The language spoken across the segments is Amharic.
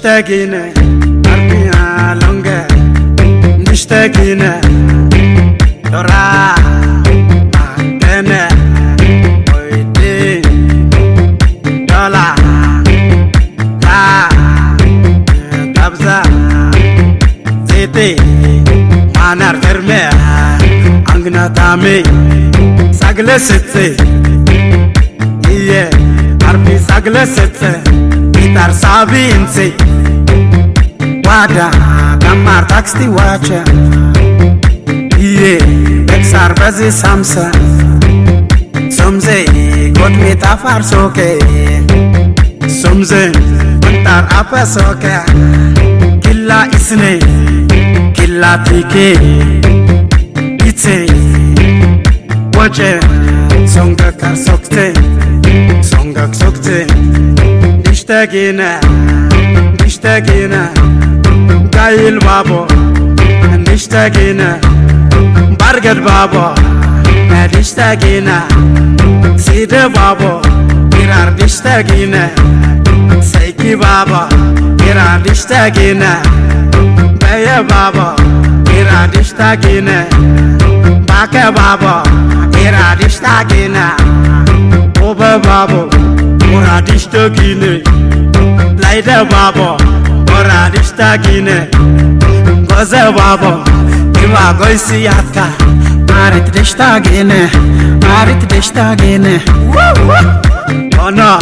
نشتاقينا أربيا لونجا نشتاقينا دورا معدنا ويدين دولا لا دبزا زيتي مانار فرمي عنقنا تامي ساقلة ستي عربي ساقلة ستي gitar sabi inse wada kamar taxi wacha bexar bazi samsa somze god metafar soke somze bantar apa soke killa isne killa tike itse wache songa kar sokte songa sokte نشتاقينا قايل بابو نشتاقينا برقد بابو نشتاقينا سيد بابو إرار نشتاقينا سيكي بابو إرار نشتاقينا بيا بابو إرار نشتاقينا باكا بابو إرار نشتاقينا وبا بابو ورادشتاقيني لايدا بابا ورادشتاقيني غوزة بابا إما غويسي ياتكا مارت دشتاقيني مارت دشتاقيني أنا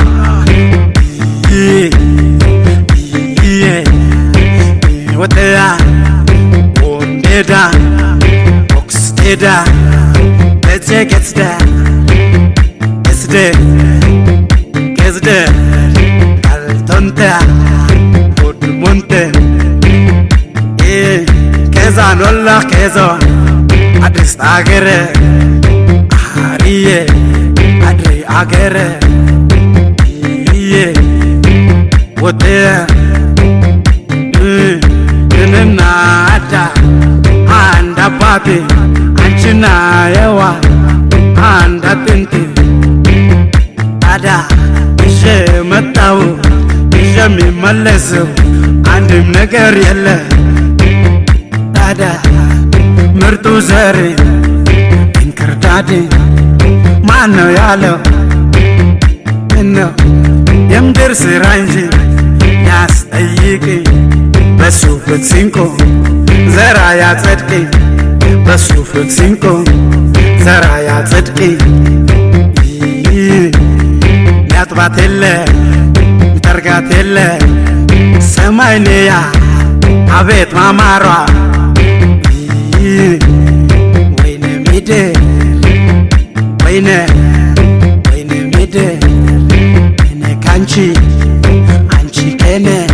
وتيا ونديدا وكستيدا لجي كتسدا كسدي كزده التونتا بود مونته كزان والله كزان أدرس أغيره أريه أدري أغيره وده إننا أدا عند بابي أنشنا يوا عند تنتي أدا متاو جمي ملسو عندي نجار يلا أدا مرتو زاري إنكر دادي ما نو يالو إنه يمدر سرانجي ناس أيكي بسوفك سينكو زرايا تدكي بسوفك سينكو زرايا تدكي نطبات اللي ترقات اللي سماينيا عبيت ما ماروا وين ميدي وين ميدي وين كانشي انشي كيني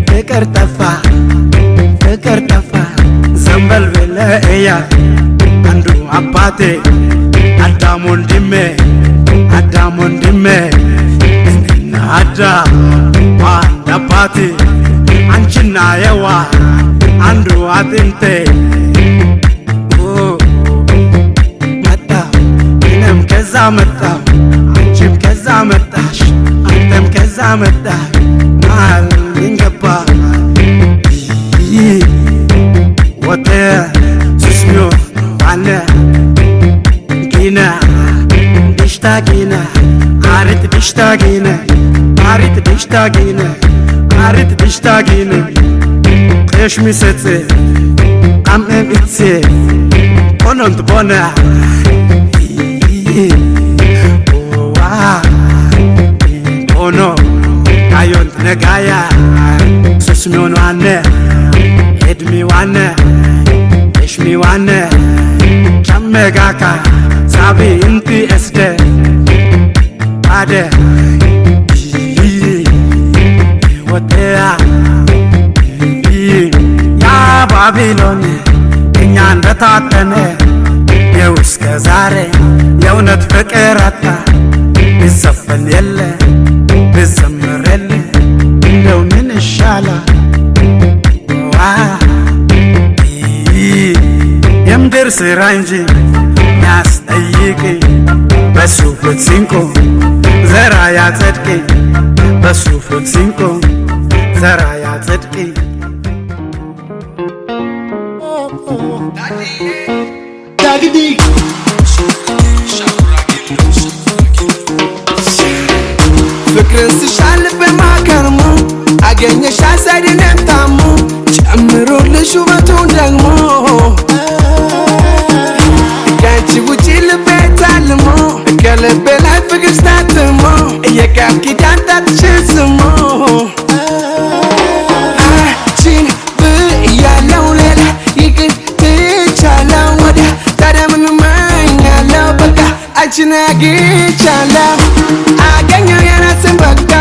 فكر تفا زنبل بلا ايا عندو عباتي عدامون دمي Ada wanda pati anchina yewa andu atinte mata inem keza mata anchim keza matash antem keza mata mal ingapa wote susmio ane kina dishtakina عارت دشتاقينا قيش ميستي قام اتسي قننت بنا قنو قايونت نقايا سسميون وانا ادمي وانا اشمي وانا جمعاكا سابي انتي اسده Ada وتيا يا بابيلون إنيان بتعتني يوس كزاري يونت فكرتا بزفن يلا بزمر يلا لو من الشالة يمدر سرانجي ناس أيكي بشوفك سينكو زرايا تدكي بشوفك سينكو ዘራ ያጽድቂ ዳግዲ ፍቅርን ስሻል በማከርሙ አገኘሽ አሳይድንም ታሙ ጨምሮልሽ ውበቱን ደግሞ ከአንቺ ውጪ ልቤ ታልሞ ከልቤ ላይ ፍቅር ስታትሞ የቃል ኪዳን ጣትሽን ስሞ አንቺን ብያለው ሌላ ይቅር ትቻለው ወዲያ ታዲያ ምን እመኛለው በቃ አንቺን አግኝቻለው አገኘው የራስን በቃ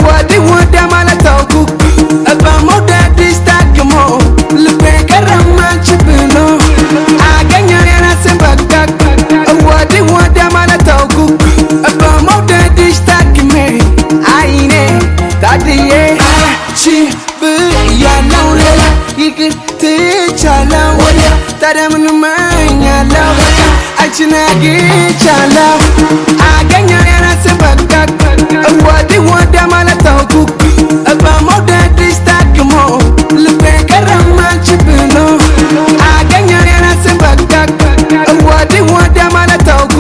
ወዲህ ወዲያ ማለት ታውኩ በመውደድሽ ታክሞ ልቤ ቀረም አንቺ ብሎ አገኘው የራስን በቃ ወዲህ ወዲያ ማለት ታውኩ በመውደድሽ ታክሜ አይኔ ታድዬ አንቺን ብያለው ሌላ ይቅር ትቻለው ወዲያ ታዲያ ምን እመኛለው በቃ አንቺን አግኝቻለው አገኘው የራስን በቃ ወዲህ ወዲያ ማለት ታውኩ በመውደድሽ ታክሞ ልቤ ቀረም አንቺ ብሎ አገኘው የራስን በቃ ወዲህ ወዲያ ማለት ታውኩ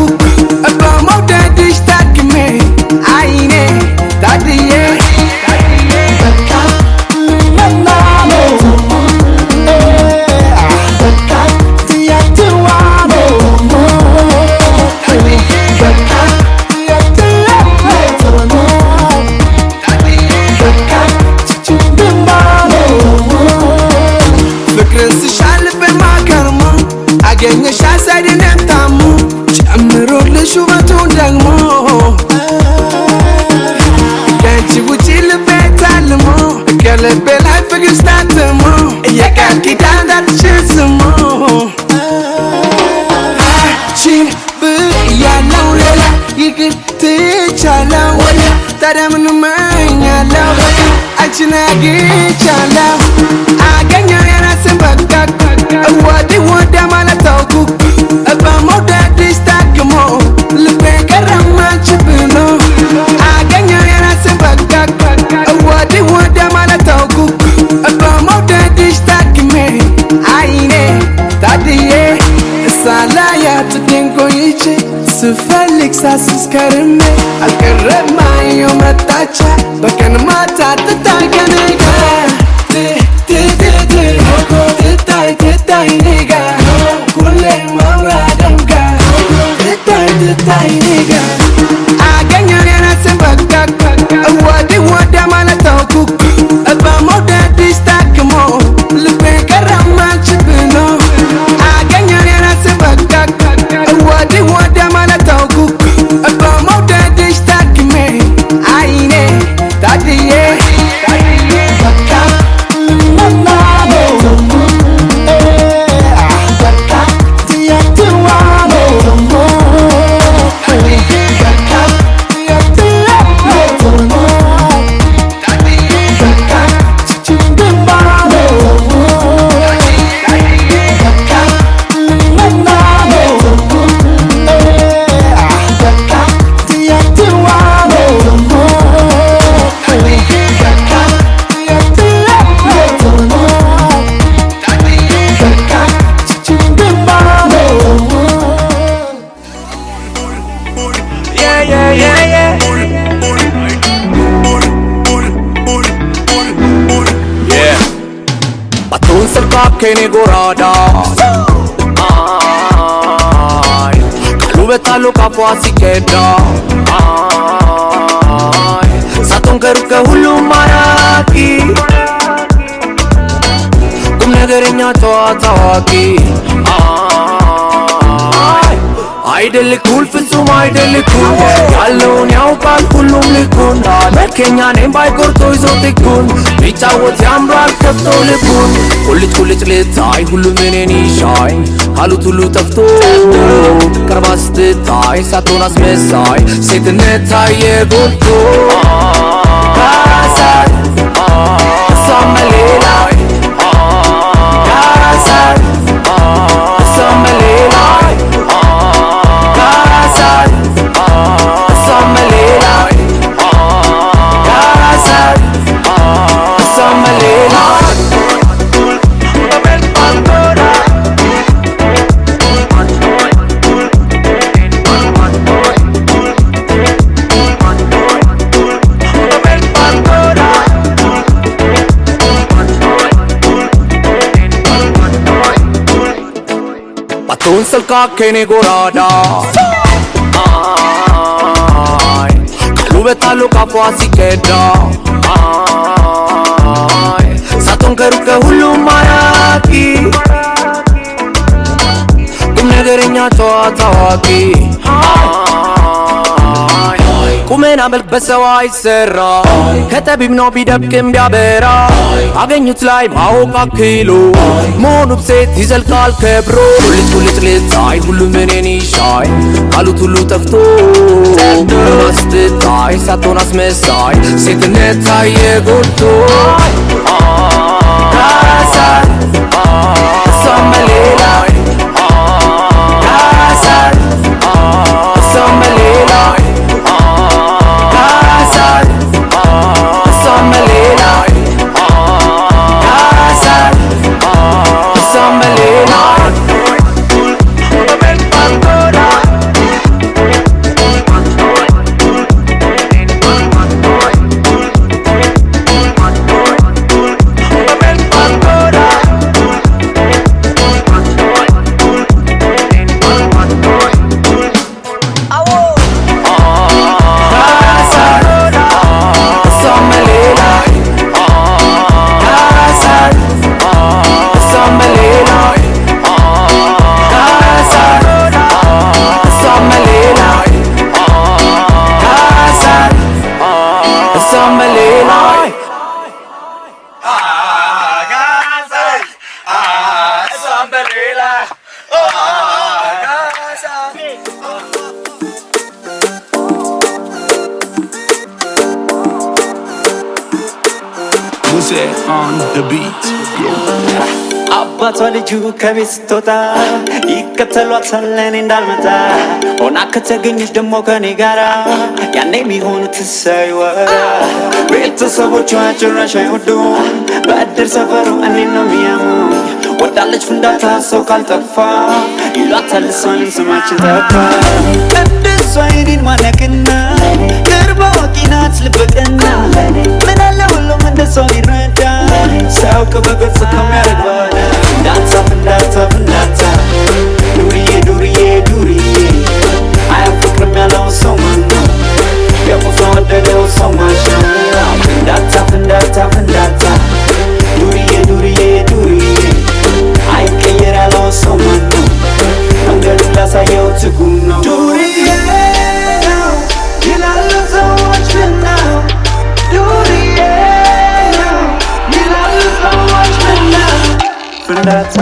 በመውደድሽ ታክሜ አይኔ ታድዬ አገኘሽ አሳይድንም ታሙ ጨምሮልሽ ውበቱን ደግሞ ከአንቺ ውጪ ልቤ ታልሞ ከልቤ ላይ ፍቅር ስታትሞ የቃል ኪዳን ጣትሽን ስሞ አንቺን ብያለው ሌላ ይቅር ትቻለው ወዲያ ታዲያ ምን እመኛለው በቃ አንቺን አግኝቻለው አገኘው የራስን በቃ ወዲህ ወዲያ ማለት ታውኩ በመውደድሽ ታክሞ ልቤ ቀረም አንቺ ብሎ አገኘው የራስን በቃ ወዲህ ወዲያ ማለት ታውኩ በመውደድሽ ታክሜ አይኔ ታድዬ ሳላያት ድንቆይቼ ስፈልግ ሳስስ ከርሜ አልቀረም አየሁ መጣች በቀን ማታ ትታይ ከኔ ጋር ትታይ እኔ ጋር ሁሌ ማውራት ደምቃ ትታይ እኔ ጋር አገኘው የራስን በቃ ወዲህ ወዲያ ማለት ታውኩ በመውደድሽ ታክሞ ልቤ ቀረም አንቺ ብሎ አገኘው የራስን በቃ ወዲህ ወዲያ ማለት ታውኩ በመውደድሽ ታክሜ አይኔ ታድዬ Kene gorada ay kalu betalo kapo asikeda ay saton keruke hulu maraki kum negerenya tawaki ay አይደልኩል ፍጹም አይደልኩል ያለውን ያውቃል ሁሉም ልኩን ለከኛ ነኝ ባይቆርጦ ይዞት ይኩን ቢጫወት ያምራል ከፍቶ ልቡን ቁልጭ ቁልጭ ልታይ ሁሉም እኔን ይሻይ ካሉት ሁሉ ጠፍቶ ቀርባ ስትታይ ሳትሆን አስመሳይ ሴትነት ታየ ጎልቶ ካሳይ እሷም መሌላይ ካሳይ እሷም መሌላይ I'm a መሰልካ ከኔ ጎራዳ አይ ቃሉበታሉ ካፏ ሲቀዳ አይ ሳቶን ከሩቅ ሁሉም ማራኪ ቁም ነገረኛ ጨዋታ አዋቂ ቁመና መልክ በሰው አይሰራ ከጠቢብ ነው ቢደብቅም ቢያበራ አገኙት ላይ ማወቅ አክሎ መሆኑብ ሴት ይዘልቃል ከብሮ ቁልጭ ልታይ ሁሉም እኔን ይሻይ ካሉት ሁሉ ጠፍቶ በማስትታይ ሳትሆን አስመሳይ ሴትነት ታየ ጎልቶ ካሳል እሷም በሌላ ካሳል እሷም በሌላ on the beat. አባቷ ልጁ ከቤት ስትወጣ ይከተሏታል እኔ እንዳልመጣ ሆና ከተገኘች ደሞ ከኔ ጋራ ያኔ የሚሆኑት ሳይወራ ቤተሰቦቿ ጭራሽ አይወዱም በእድር ሰፈሩ እኔን ነው የሚያሙኝ ወዳለች ፍንዳታ ሰው ካልጠፋ ይሏታል እሷንም ስማችን ጠፋ እንደሷ አይኔን ማነቅና ቅርብ አዋቂ ናት ልበቀና ምን አለ ሁሉም እንደሷ ቢረዳ ሳያውቅ በገጽ ከሚያደርግ ባዳ ፍንዳታ ዱርዬ አያፈቅርም ያለው ሰው ማነው የቁሶ ወደደው ሰው ማሸው ፍንዳታ ዱርዬ አይቀየር ያለው ሰው ማነው መንገዱን ላሳየው ትጉ ነው ዱርዬ ነው ይላሉ ሰዎች ምነው ዱርዬ ነው ይላሉ ሰዎች ምነው ፍንዳታ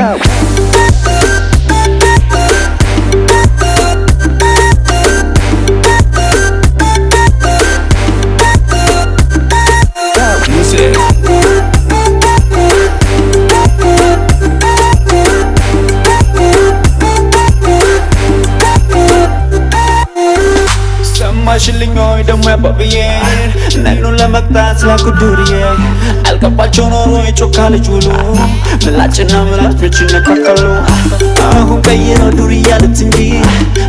ሽልኞይ ደሞ ያባብዬን እነኑን ለመቅጣት ላኩ ዱርዬ አልገባቸው ኖሮ የጮካ ልጅ ውሉ ምላጭና ምላጭ ብቻ ነካከሉ አሁን ቀይረው ዱርዬ አሉት እንጂ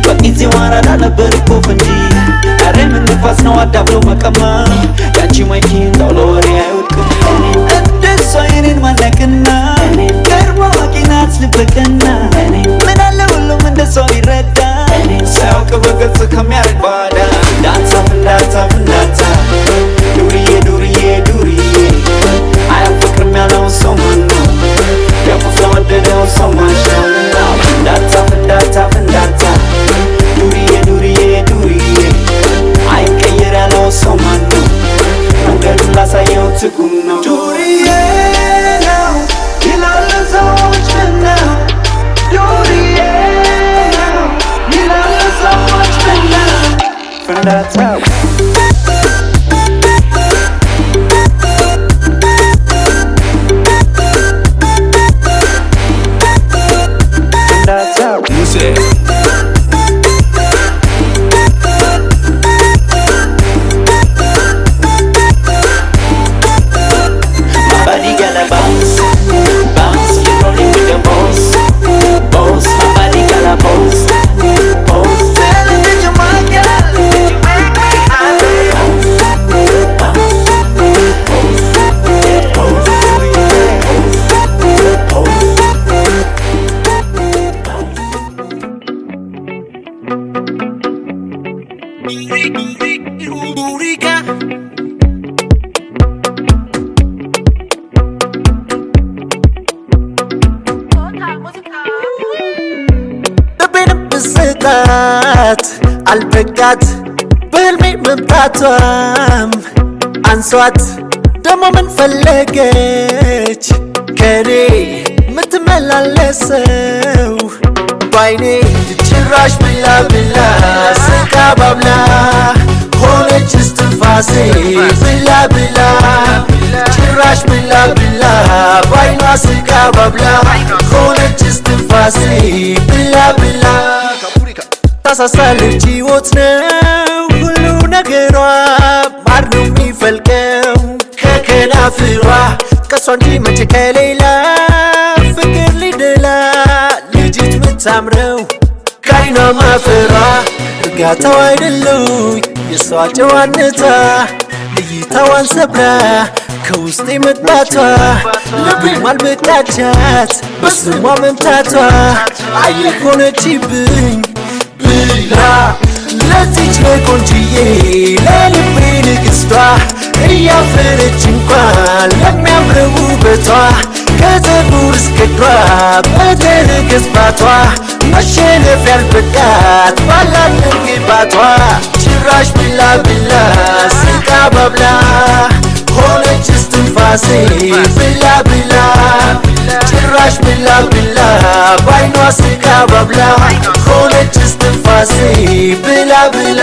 በጊዜ ዋራዳ ነበር እኮ ፈንጂ ኧረ ምን ንፋስ ነው አዳብሎ መቀማ ያንቺ ማይኪ እንዳው ለወሬ አይወድቅም እንደሷ አይኔን ማነቅና ቀርቦ አዋቂ ናት ልበቀና ምን አለ ሁሉም እንደሷ ቢረዳ ሳያውቅ በገጽ ከሚያደርግ ባዳ ፍንዳታ ዱርዬ አያፈቅርም ያለው ሰው ማነው የቁሶ ወደደው ሰው ማሸው ፍንዳታ ዱርዬ አይቀየር ያለው ሰው ማነው መንገዱን ላሳየው ትጉ ነው ዱርዬ ነው ይላሉ ሰዎች ምነው ዱርዬ ነው ይላሉ ሰዎች ምነው ፍንዳታ Duriga ልቤንም ብስጣት አልበቃት በህልሜ መምጣቷም አንሷት ደሞ ምን ፈለገች ከኔ ምትመላለሰው ባይኔ ጭራሽ ብላ ብላ ስቃ ባብላ ሆነች እስትንፋሴ ብላ ብላ ጭራሽ ብላ ብላ ባይኗ ስቃ ባብላ ሆነች እስትንፋሴ ብላ ብላ ታሳሳለች ሕይወት ነው ሁሉ ነገሯ ማር ነው የሚፈልቀው ከከናፍሯ ከሷ እንጂ መቼ ከሌላ ፍቅር ሊደላ ልጅት ምታምረው ከዓይኗ ማፈሯ እርጋታው አይደለው የሷ ጨዋነቷ እይታዋን ሰብራ ከውስጤ መጥባቷ ልቤም አልበቃቻት በስሟ መምታቷ አየር ሆነችብኝ ብላ ለዚች ለቆንጅዬ ለልቤ ንግሥቷ እያፈረች እንኳን ለሚያምረው ውበቷ ከፀጉር እስከ እግሯ በተረገዝባቷ መሸነፍ ያልበቃት ባላት ግባቷ ጭራሽ ብላ ብላ ስቃ ባብላ ሆነች እስትንፋሴ ብላ ብላ ጭራሽ ብላ ብላ ባይኗ ስቃ ባብላ ሆነች እስትንፋሴ ብላ ብላ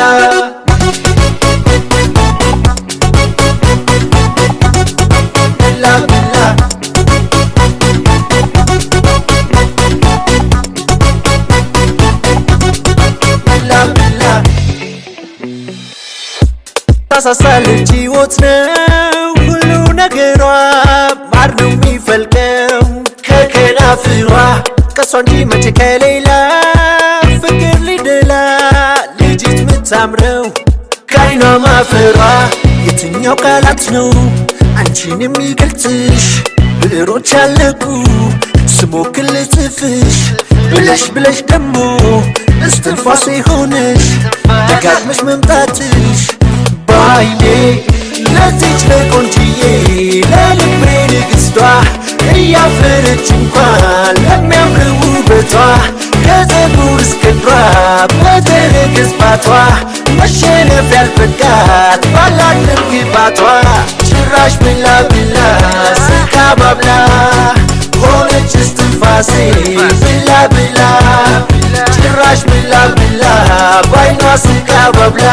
ታሳሳለች ሕይወት ነው ሁሉ ነገሯ ማር ነው የሚፈልቀው ከከናፍሯ ከሷ እንጂ መቼ ከሌላ ፍቅር ሊደላ ልጅት ምታምረው ከዓይኗ ማፈሯ የትኛው ቃላት ነው አንቺን የሚገልጽሽ ብዕሮች አለቁ ስሞክር ልጽፍሽ ብለሽ ብለሽ ደሞ እስትንፋሴ ሆነሽ ደጋግመሽ መምጣትሽ ባይኔ ለዚች ለቆንጅዬ ለልቤ ንግሥቷ እያፈረች እንኳን ለሚያምረው ውበቷ ከፀጉር እስከ እግሯ በተረገዝባቷ መሸነፍ ያልበቃት ባላት ግባቷ ጭራሽ ብላ ብላ ስቃ ባብላ ሆነች እስትንፋሴ ብላ ብላ ጭራሽ ብላ ብላ ባይኗ ስቃ ባብላ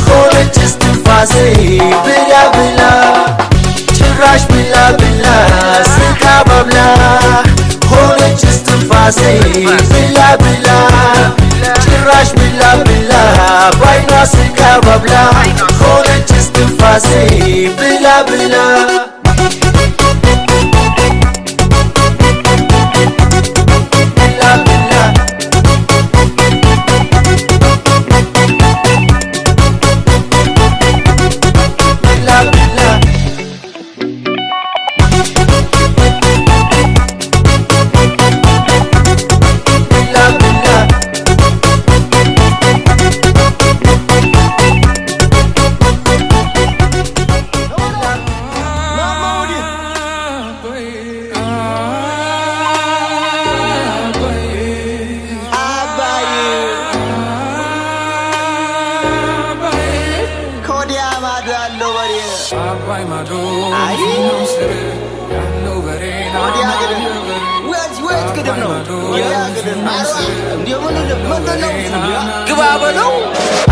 ሆነች እስትንፋሴ ብላ ብላ ጭራሽ ብላ ብላ ስቃ ባብላ ሆነች እስትንፋሴ ብላ ብላ ጭራሽ ብላ ብላ ባይኗ ስቃ ባብላ ሆነች እስትንፋሴ ብላ ብላ ግባ በለው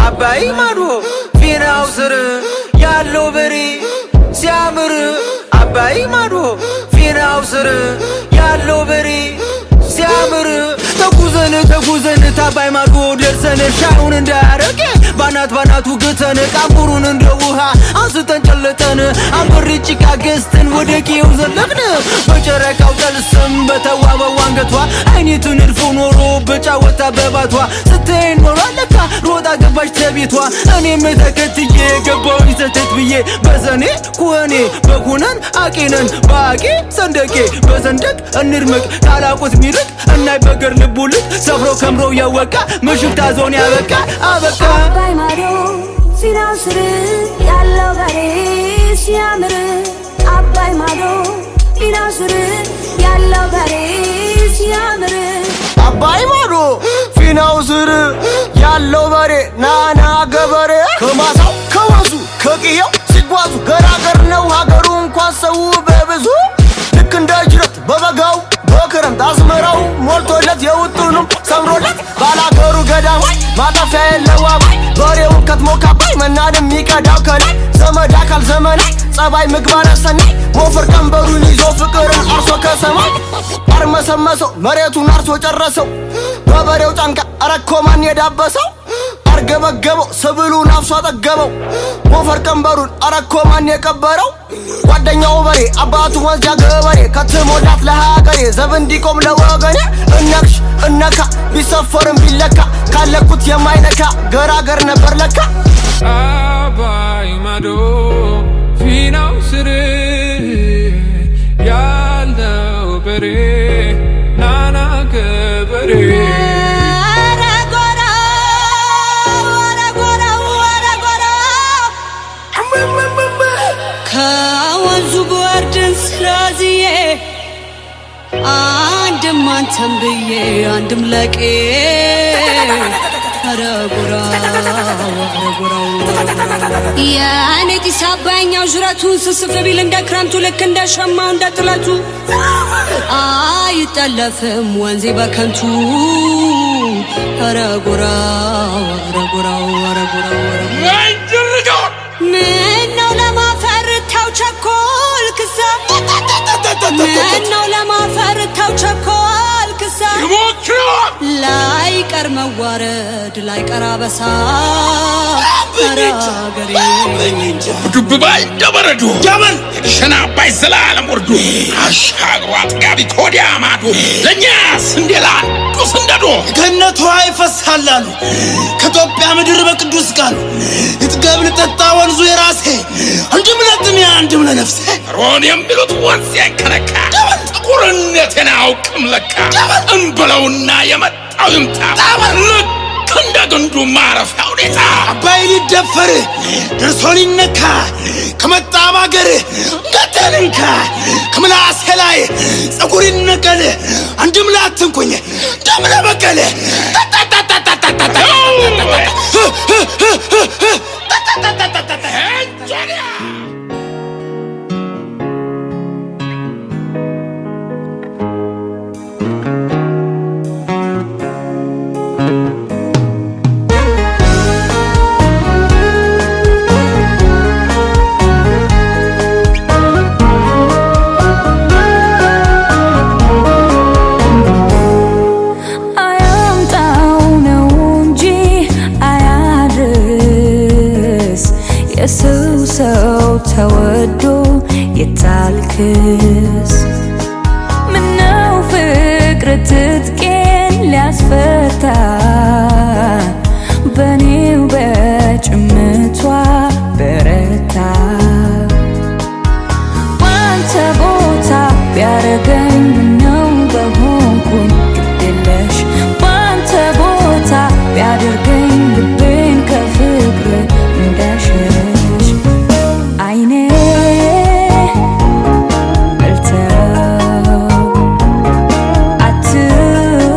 አባይ ማዶ ፊናው ስር ያለው በሬ ሲያምር አባይ ማዶ ፊናው ስር ያለው በሬ ሲያምር ተጉዘን ተጉዘን ታባይ ማዶ ደርሰን ሻዩን እንዳያረግ ባናት ባናቱ ግተን ቃምቡሩን እንደ ውሃ አንስተን ጨልጠን አንበሪ ጭቃ ገዝተን ወደ ቄው ዘለቅን በጨረቃው ጠልስም በተዋበው አንገቷ አይኒቱ ንድፎ ኖሮ በጫወታ በባቷ ስትሄድ ኖሯ ለካ ሮጣ ገባች ተቤቷ እኔም ተከትዬ ገባሁኝ ሰተት ብዬ በዘኔ ኩህኔ በኩነን አቄነን በአቄ ሰንደቄ በሰንደቅ እንድምቅ ካላቁት ሚርቅ እናይ በገር ልቡልቅ ሰፍሮ ከምሮ ያወቃ ምሽግ ታዞን ያበቃ አበቃ አባይ ማዶ ፊናው ስር ያለው በሬ ሲያምር አባይ ማዶ ፊናው ስር ያለው በሬ ሲያምር አባይ ማዶ ፊናው ስር ያለው በሬ ናና ገበሬ ከማሳው ከወንዙ ከቅየው ሲጓዙ ገራገር ነው ሀገሩ እንኳን ሰው በብዙ ልክ እንደ ጅረት በበጋው በክረምት አዝመራው ሞልቶለት የውጡንም ሰምሮለት ባላገሩ ገዳማይ ማጠፊያ የለው አባይ በሬውን ከትሞ ካባይ መናንም የሚቀዳው ከላይ ዘመድ አካል ዘመናይ ጸባይ ምግባረ ሰናይ ሞፈር ቀንበሩን ይዞ ፍቅርን አርሶ ከሰማይ አርመሰመሰው መሬቱን አርሶ ጨረሰው በበሬው ጫንቃ አረኮማን የዳበሰው አርገበገበው ሰብሉን አፍሶ አጠገበው ሞፈር ቀንበሩን አረኮማን የቀበረው ጓደኛው በሬ አባቱ ወንዝ ያገበሬ ከትሞላት ለሀገሬ ዘብ እንዲቆም ለወገኔ እነክሽ እነካ ቢሰፈርም ቢለካ ካለኩት የማይነካ ገራገር ነበር ለካ አባይ ማዶ ፊናው ስር ያለው በሬ ናና ገበሬ ከወንዙ ጎርድን ስላዝዬ አንድም አንተም ብዬ አንድም ለቄ የኔ ጢስ አባይኛው ዥረቱን ስስፍ ቢል እንደ ክረምቱ ልክ እንደ ሸማው እንደ ጥለቱ አይጠለፍም ወንዜ በከንቱ ረጉራው ረጉራው ረጉራው ምነው ለማፈር ተው ቸኮል ክሳ ምነው ለማፈር ተው ቸኮል ክሳ ላይቀር መዋረድ ላይቀር አበሳ አገሬ ዱብ ባይ እንደበረዶ ጀበል ሸና አባይ ዘላለም ወርዶ አሻግሮ አጥጋቢ ኮዲያ ማዶ ለኛስ እንደላንዱ ስንደዶ ገነቱ አይፈሳላሉ ከኢትዮጵያ ምድር በቅዱስ ቃሉ እጥገብ ልጠጣ ወንዙ የራሴ አንድም ለጥሜ አንድም ለነፍሴ ሮን የሚሉት ወንዝ ያንከረካ ጥቁርነቴን አውቅም ለካ እንበለውና የመጣው ይምጣ ልክ እንደ ግንዱ ማረፊያ ሁኔታ አባይ ሊደፈር ደርሶ ሊነካ ከመጣ ማገር ገተንንካ ከምላሴ ላይ ጸጉር ይነቀል አንድም ላትንኩኝ ደም ለበቀለ ሰው ተወዶ የታልክስ ምነው ፍቅር ትጥቄን ሊያስፈታ በኔው በጭምቷ በረታ ባንተ ቦታ ቢያረገኝ ምነው በሆንኩኝ ግድለሽ ባንተ ቦታ ቢያደርገኝ ልቤን ከፍቅር እንዳሸሽ አይኔ በልተው አትበለኝ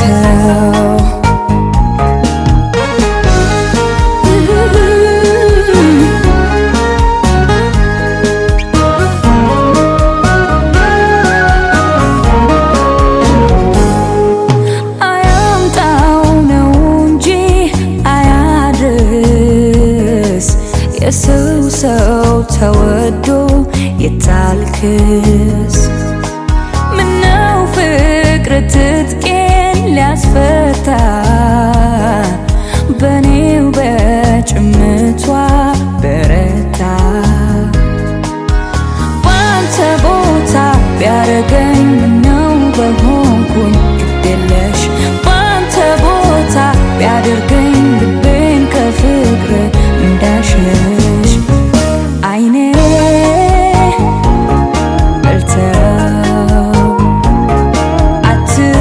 በልተው የሰው ሰው ተወዶ የታልክስ ምነው ፍቅር ትጥቄን ሊያስፈታ በኔው በጭምቷ በረታ ባንተ ቦታ ቢያረገኝ ምነው በሆንኩኝ ግዴለሽ ባንተ ቦታ ቢያደርገኝ ልቤን ከፍቅር እንዳሸሽ አይኔ በልተው አትይ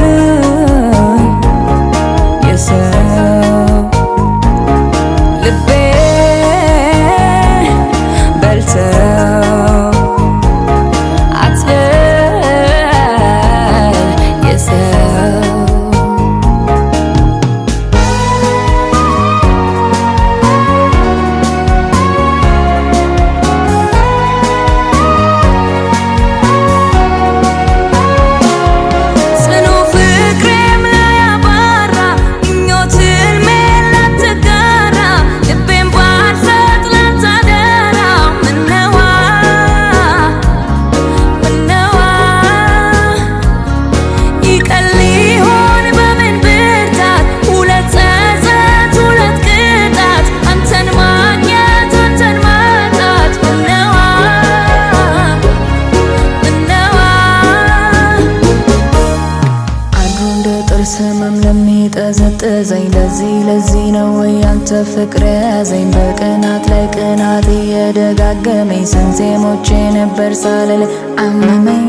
የሰው ልቤ በልተው አትይ የሰው ሰመም ለሚጠዘጥዘኝ ለዚህ ነው ወይ አንተ ፍቅር ያዘኝ በቅናት ላይ ቅናት እየደጋገመኝ ስንቴ ሞቼ ነበር ሳልል አመመኝ